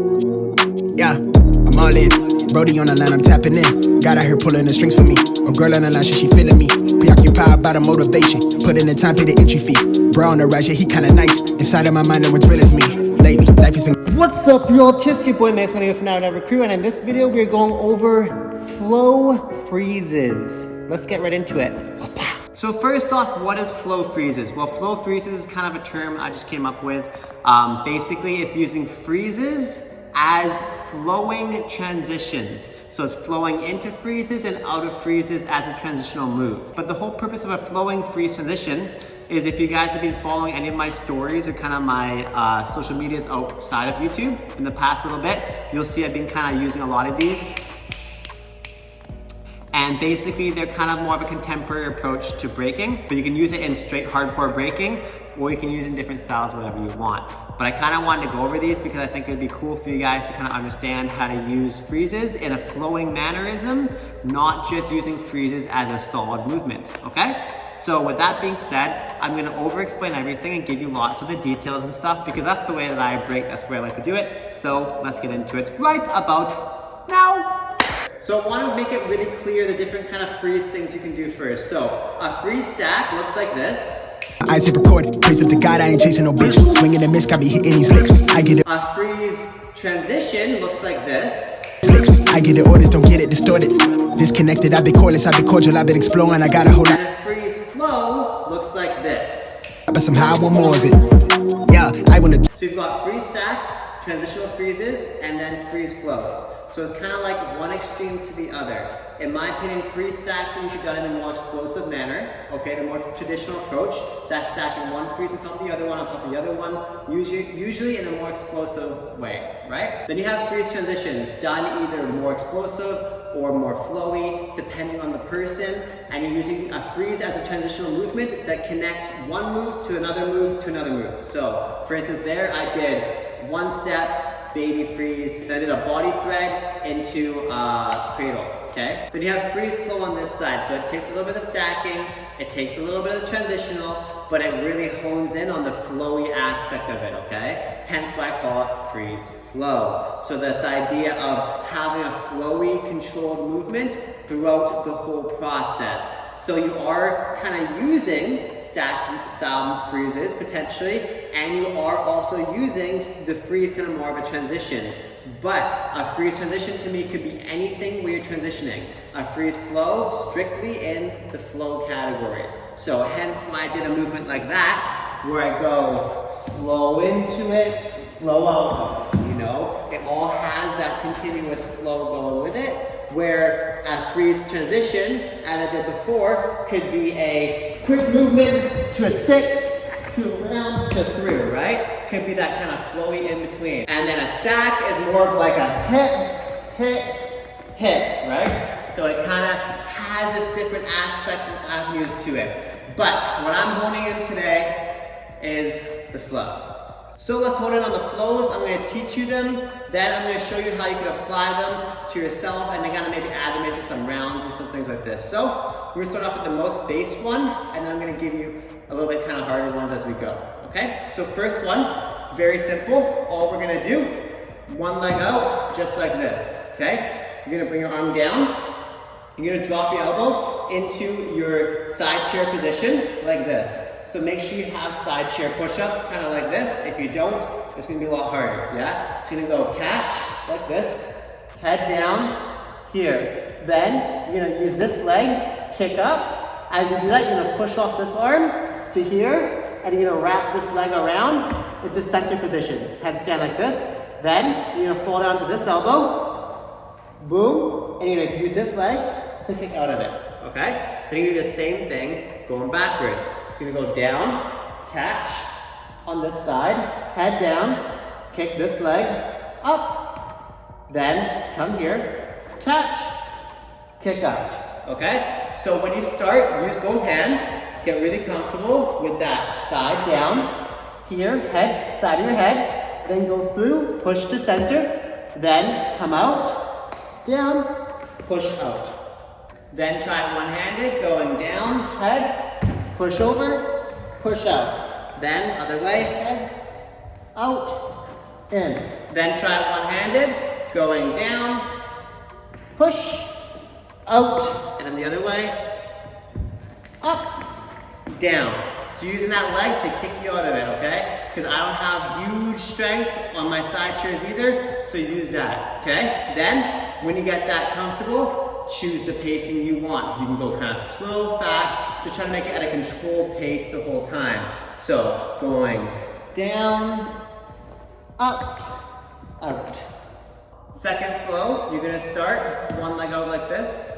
Yeah, I'm all in. Brody on the line, I'm tapping in. God out here pulling the strings for me. A girl on the line, she feeling me. Preoccupied by the motivation. Put in the time, pay the entry fee. Bro on the rise, yeah, he kinda nice. Inside of my mind, no one's real as me. Lately, life has been. What's up, y'all? It's your boy Magnus.Magneto from Now and Ever Crew, and in this video, we're going over flow freezes. Let's get right into it. So first off, what is flow freezes? Well, flow freezes is kind of a term I just came up with. Basically, it's using freezes as flowing transitions. So it's flowing into freezes and out of freezes as a transitional move. But the whole purpose of a flowing freeze transition is, if you guys have been following any of my stories or kind of my social medias outside of YouTube in the past little bit, you'll see I've been kind of using a lot of these. And basically they're kind of more of a contemporary approach to breaking. But you can use it in straight hardcore breaking, or you can use it in different styles, whatever you want. But I kind of wanted to go over these because I think it would be cool for you guys to kind of understand how to use freezes in a flowing mannerism, not just using freezes as a solid movement, okay? So with that being said, I'm gonna over-explain everything and give you lots of the details and stuff, because that's the way that I break, that's the way I like to do it. So let's get into it right about now. So I want to make it really clear the different kind of freeze things you can do first. So a freeze stack looks like this. I hit record, praise up to God, I ain't chasing no bitch. Swinging and miss, got me hitting these licks. I get it. A freeze transition looks like this. I get the orders, don't get it distorted. Disconnected, I've been cordless, I've been cordial, I've been exploring, I got a whole lot. And a freeze flow looks like this. But somehow I want more of it. Yeah, I wanna. So you've got freeze stacks, transitional freezes, and then freeze flows. So it's kind of like one extreme to the other. In my opinion, freeze stacks are usually done in a more explosive manner. Okay, the more traditional approach, that's stacking one freeze on top of the other one, on top of the other one, usually in a more explosive way, right? Then you have freeze transitions, done either more explosive or more flowy, depending on the person. And you're using a freeze as a transitional movement that connects one move to another move to another move. So, for instance, there I did one step, baby freeze, then I did a body thread into cradle, okay? Then you have freeze flow on this side, so it takes a little bit of stacking, it takes a little bit of the transitional, but it really hones in on the flowy aspect of it, okay? Hence why I call it freeze flow. So this idea of having a flowy, controlled movement throughout the whole process. So you are kind of using stack style freezes potentially, and you are also using the freeze kind of more of a transition. But a freeze transition to me could be anything where you're transitioning. A freeze flow strictly in the flow category. So hence why I did a movement like that, where I go flow into it, flow out, you know? It all has that continuous flow going with it, where a freeze transition, as I did before, could be a quick movement to a stick, to around, to through, right? Could be that kind of flowy in between. And then a stack is more of like a hit, right? So it kind of has this different aspects and avenues to it. But what I'm honing in today is the flow. So let's hone in on the flows. I'm going to teach you them, then I'm going to show you how you can apply them to yourself, and then kind of maybe add them into some rounds and some things like this. So we're going to start off with the most base one, and then I'm going to give you a little bit kind of harder ones as we go. Okay, so first one, very simple. All we're going to do, one leg out, just like this. Okay, you're going to bring your arm down. You're going to drop your elbow into your side chair position like this. So make sure you have side chair push-ups, kind of like this. If you don't, it's gonna be a lot harder, yeah? So you're gonna go catch, like this, head down, here. Then, you're gonna use this leg, kick up. As you do that, you're gonna push off this arm to here, and you're gonna wrap this leg around into center position. Head stand like this. Then, you're gonna fall down to this elbow, boom, and you're gonna use this leg to kick out of it, okay? Then you do the same thing, going backwards. So you're gonna go down, catch on this side, head down, kick this leg up, then come here, catch, kick out, okay? So when you start, use both hands, get really comfortable with that side down, here, head, side of your head, then go through, push to center, then come out, down, push out. Then try one-handed, going down, head, push over, push out. Then other way, head, out, in. Then try it one-handed, going down, push, out, and then the other way, up, down. So using that leg to kick you out of it, okay? Because I don't have huge strength on my side chairs either, so use that, okay? Then, when you get that comfortable, choose the pacing you want. You can go kind of slow, fast, just try to make it at a controlled pace the whole time. So, going down, up, out. Second flow, you're gonna start one leg out like this,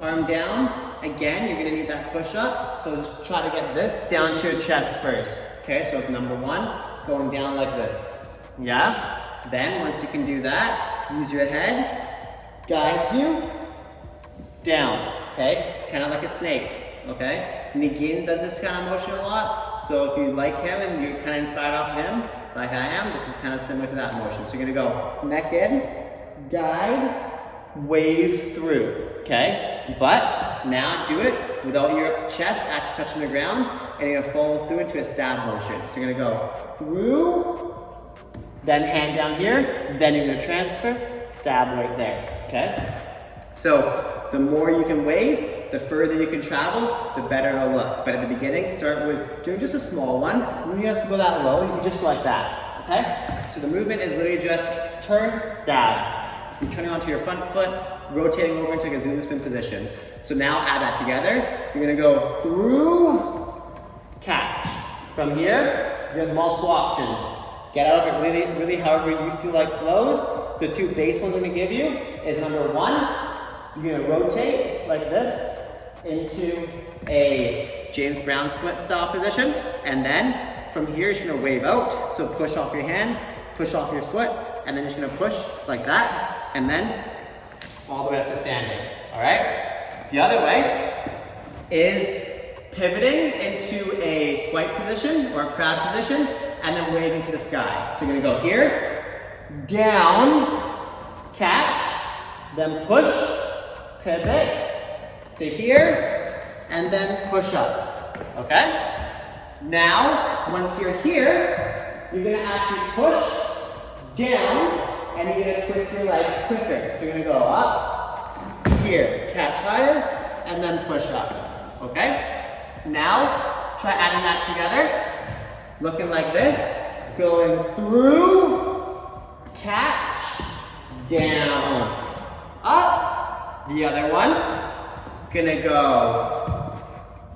arm down. Again, you're gonna need that push up, so just try to get this down to your chest first. Okay, so it's number one, going down like this. Yeah? Then, once you can do that, use your head, guides you, down, okay? Kind of like a snake, okay? Nagin does this kind of motion a lot, so if you like him and you're kind of inspired off him, like I am, this is kind of similar to that motion. So you're gonna go neck in, guide, wave through, okay? But now do it without your chest actually touching the ground, and you're gonna follow through into a stab motion. So you're gonna go through, then hand down here, then you're gonna transfer, stab right there, okay? So the more you can wave, the further you can travel, the better it'll look. But at the beginning, start with doing just a small one. When you have to go that low, you can just go like that, okay? So the movement is literally just turn, stab. You're turning onto your front foot, rotating over into a Zulu spin position. So now add that together. You're gonna go through, catch. From here, you have multiple options. Get out of it really however you feel like flows. The two base ones I'm gonna give you is number one, you're gonna rotate like this into a James Brown split style position. And then from here, you're gonna wave out. So push off your hand, push off your foot, and then you're gonna push like that, and then all the way up to standing, all right? The other way is pivoting into a swipe position or a crab position, and then waving to the sky. So you're gonna go here, down, catch, then push, pivot to here, and then push up, okay? Now, once you're here, you're gonna actually push down, and you're gonna twist your legs quicker. So you're gonna go up, here, catch higher, and then push up, okay? Now, try adding that together. Looking like this, going through, catch, down, up. The other one, gonna go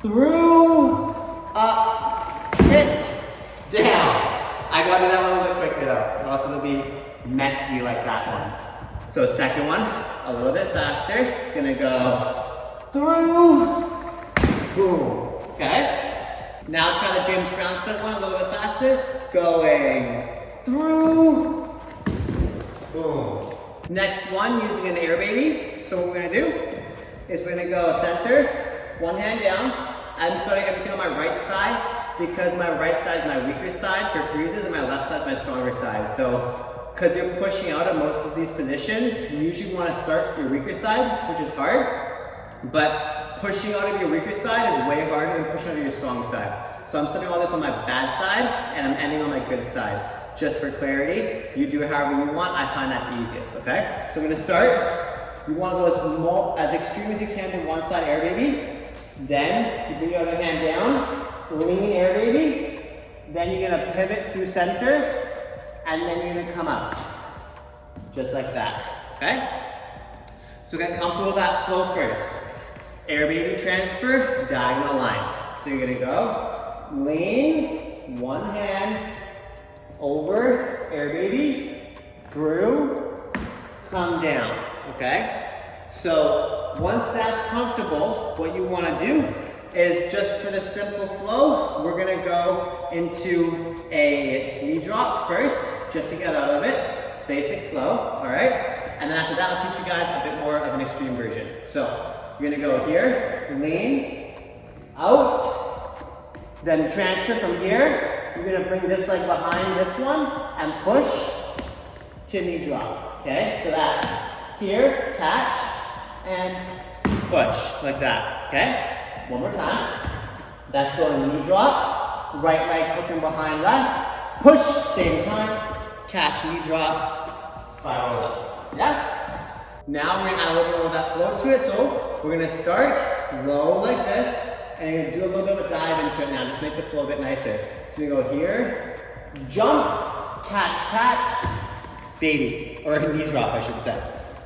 through, up, hit, down. I gotta do that one a little bit quicker though, or else it'll be messy like that one. So second one, a little bit faster. Gonna go through, boom, okay? Now try the James Brown split one a little bit faster. Going through, boom. Next one, using an air baby. So what we're gonna do is we're gonna go center, one hand down. I'm starting everything on my right side because my right side is my weaker side for freezes and my left side is my stronger side. So, because you're pushing out of most of these positions, you usually wanna start your weaker side, which is hard, but pushing out of your weaker side is way harder than pushing out of your strong side. So I'm starting all this on my bad side and I'm ending on my good side. Just for clarity, you do it however you want. I find that easiest, okay? So I'm gonna start. You wanna go as extreme as you can to one side air baby. Then you bring your other hand down, lean air baby. Then you're gonna pivot through center and then you're gonna come out. Just like that, okay? So get comfortable with that flow first. Air baby transfer, diagonal line. So you're gonna go, lean, one hand, over, air baby, through, come down, okay? So once that's comfortable, what you wanna do is just for the simple flow, we're gonna go into a knee drop first, just to get out of it, basic flow, all right? And then after that, I'll teach you guys a bit more of an extreme version. So you're gonna go here, lean, out, then transfer from here. You're gonna bring this leg behind this one and push to knee drop, okay? So that's here, catch, and push, like that, okay? One more time. That's going knee drop, right leg hooking behind left, push, same time, catch, knee drop, spiral up. Yeah? Now we're gonna add a little bit of that flow to it. So we're gonna start low like this, and you're gonna do a little bit of a dive into it now. Just make the flow a bit nicer. So we go here, jump, catch, baby, or knee drop, I should say.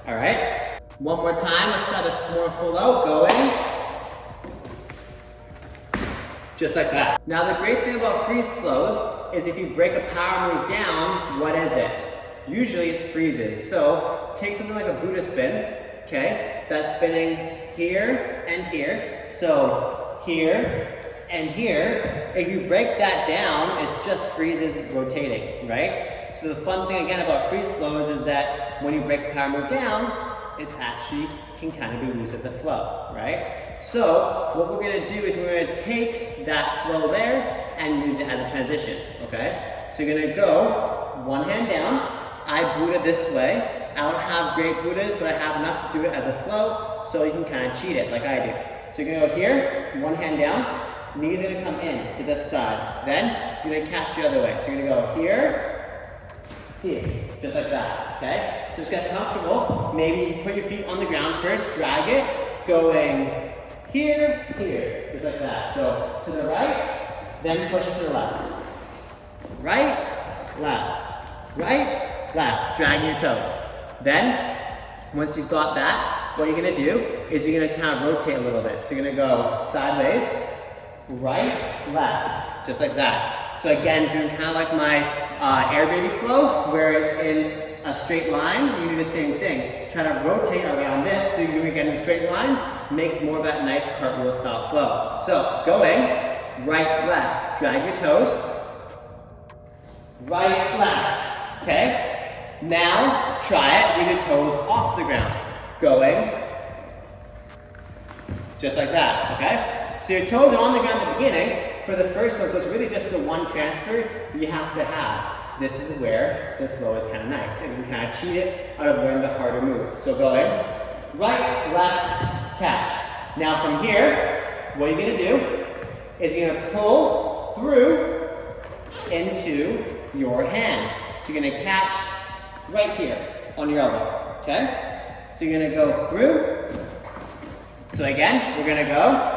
All right. One more time. Let's try this more full out. Going. Just like that. Now the great thing about freeze flows is if you break a power move down, what is it? Usually it's freezes. So take something like a Buddha spin, okay? That's spinning here and here. So here and here. If you break that down, it's just freezes rotating, right? So the fun thing again about freeze flows is that when you break a power move down, it's actually can kind of be used as a flow, right? So what we're gonna do is we're gonna take that flow there and use it as a transition, okay? So you're gonna go one hand down. I Buddha this way. I don't have great Buddhas, but I have enough to do it as a flow, so you can kind of cheat it like I do. So you're gonna go here, one hand down, knees are gonna come in to this side. Then you're gonna catch the other way. So you're gonna go here, just like that, okay? So just get comfortable. Maybe you put your feet on the ground first, drag it, going here, just like that. So to the right, then push to the left. Right, left, right, left. Dragging your toes. Then, once you've got that, what you're gonna do is you're gonna kind of rotate a little bit. So you're gonna go sideways, right, left, just like that. So again, doing kind of like my air baby flow, where it's in a straight line, you do the same thing. Try to rotate around this, so you're getting a straight line, makes more of that nice cartwheel style flow. So going, right, left, drag your toes, right, left, okay? Now, try it with your toes off the ground. Going, just like that, okay? So your toes are on the ground at the beginning for the first one, so it's really just the one transfer you have to have. This is where the flow is kind of nice, and you can kind of cheat it out of learning the harder move. So going, right, left, catch. Now from here, what you're gonna do is you're gonna pull through into your hand. So you're gonna catch right here on your elbow, okay? So you're gonna go through. So again, we're gonna go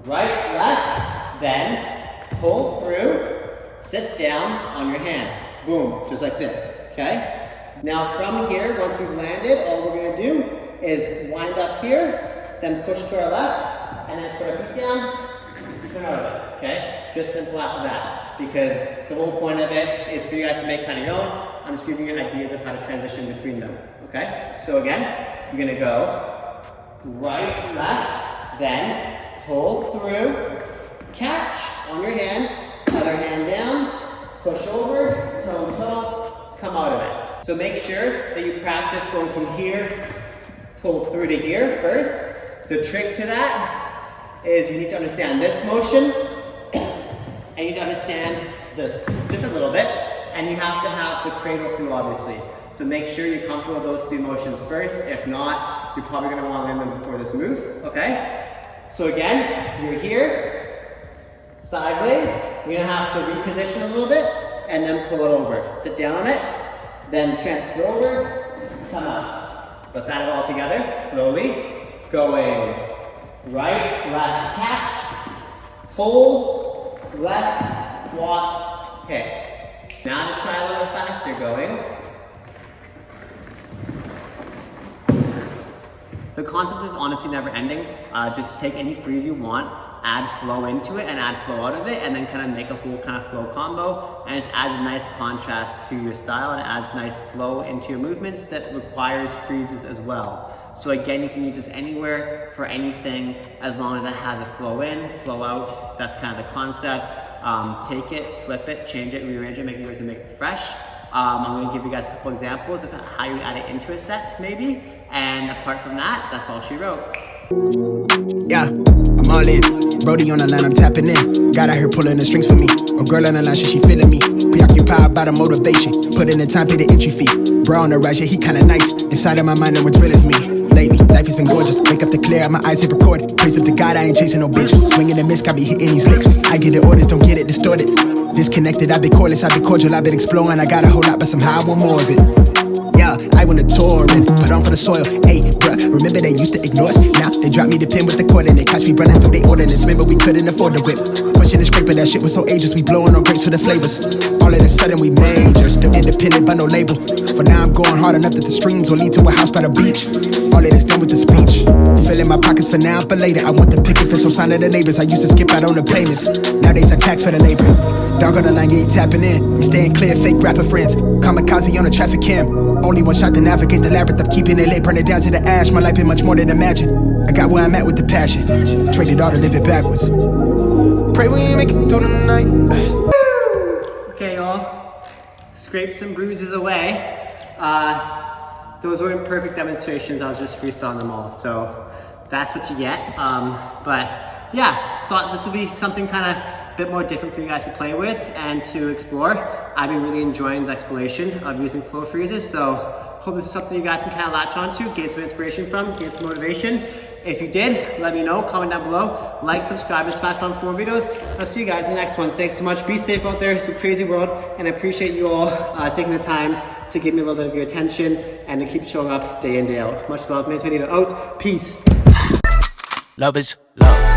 right, left, then pull through, sit down on your hand. Boom, just like this, okay? Now from here, once we've landed, all we're gonna do is wind up here, then push to our left, and then put our feet down, turn out of it, okay? Just simple after that, because the whole point of it is for you guys to make kind of your own. I'm just giving you ideas of how to transition between them, okay? So again, you're gonna go right, left, then pull through, catch on your hand, other hand down, push over, toe, come out of it. So make sure that you practice going from here, pull through to here first. The trick to that is you need to understand this motion, and you need to understand this just a little bit, and you have to have the cradle through, obviously. So make sure you're comfortable with those three motions first. If not, you're probably gonna wanna learn them before this move, okay? So again, you're here, sideways. You're gonna have to reposition a little bit, and then pull it over. Sit down on it, then transfer over, come up. Let's add it all together, slowly. Going right, left, catch, hold, left, squat, hit. Now just try a little faster, going. The concept is honestly never ending. Just take any freeze you want, add flow into it and add flow out of it, and then kind of make a whole kind of flow combo, and it just adds a nice contrast to your style and adds nice flow into your movements that requires freezes as well. So again, you can use this anywhere for anything as long as it has a flow in, flow out. That's kind of the concept. Take it, flip it, change it, rearrange it, make it yours and make it fresh. I'm going to give you guys a couple examples of how you add it into a set, maybe. And apart from that, that's all she wrote. Yeah, I'm all in. Brody on the line, I'm tapping in. God out here pulling the strings for me. A girl on the line, she feeling me. Preoccupied by the motivation. Put in the time, pay the entry fee. Bro on the rise, yeah, he kinda nice. Inside of my mind, no one's real as me. Lately, life has been gorgeous. Wake up to clear, my eyes hit recorded. Praise up to God, I ain't chasing no bitch. Swinging and miss, got me hitting these licks. I get the orders, don't get it distorted. Disconnected, I've been cordless, I've been cordial, I've been exploring. I got a whole lot, but somehow I want more of it. Yeah, I went to touring, put on for the soil. Hey, bruh, remember they used to ignore us? Now they dropped me the pin with the cord and they catch me running through they ordinance. Remember we couldn't afford the whip. Pushing the scraper, that shit was so ageless. We blowing on grapes for the flavors. All of a sudden we major, still independent by no label. For now I'm going hard enough that the streams will lead to a house by the beach. All of this done with the speech. Filling my pockets for now, for later. I want the picket for some sign of the neighbors. I used to skip out on the payments. Nowadays I tax for the labor. Dog on the line, yeah, tapping in. I'm staying clear, fake rapper friends. Kamikaze on the traffic cam. Only one shot to navigate the labyrinth. I'm keeping it lit, burn it down to the ash. My life been much more than imagine. I got where I'm at with the passion. Traded all to live it backwards. Pray we make it through the night. Okay, y'all. Scrapes and bruises away. Those weren't perfect demonstrations. I was just freestyling them all. So that's what you get. But yeah, thought this would be something kind of a bit more different for you guys to play with and to explore. I've been really enjoying the exploration of using flow freezes. So hope this is something you guys can kind of latch onto, get some inspiration from, get some motivation. If you did, let me know, comment down below, like, subscribe, and subscribe for more videos. I'll see you guys in the next one. Thanks so much. Be safe out there. It's a crazy world, and I appreciate you all taking the time to give me a little bit of your attention and to keep showing up day in, day out. Much love. Magnus.Magneto out. Peace. Love is love.